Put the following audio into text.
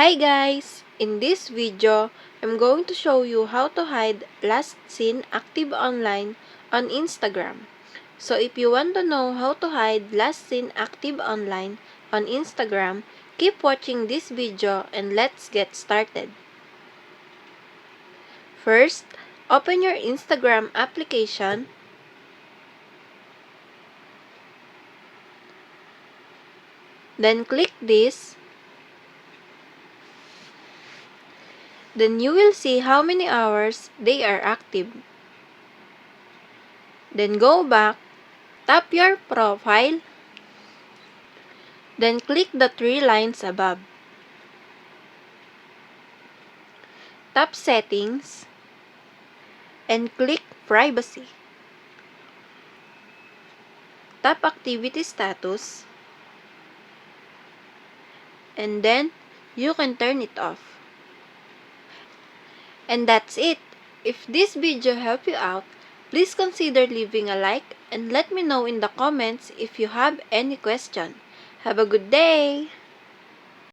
Hi guys! In this video, I'm going to show you how to hide last seen active online on Instagram. So if you want to know how to hide last seen active online on Instagram, keep watching this video and let's get started. First, open your Instagram application. Then click this. Then you will see how many hours they are active. Then go back, tap your profile, then click the three lines above. Tap Settings and click Privacy. Tap Activity Status and then you can turn it off. And that's it. If this video helped you out, please consider leaving a like and let me know in the comments if you have any question. Have a good day!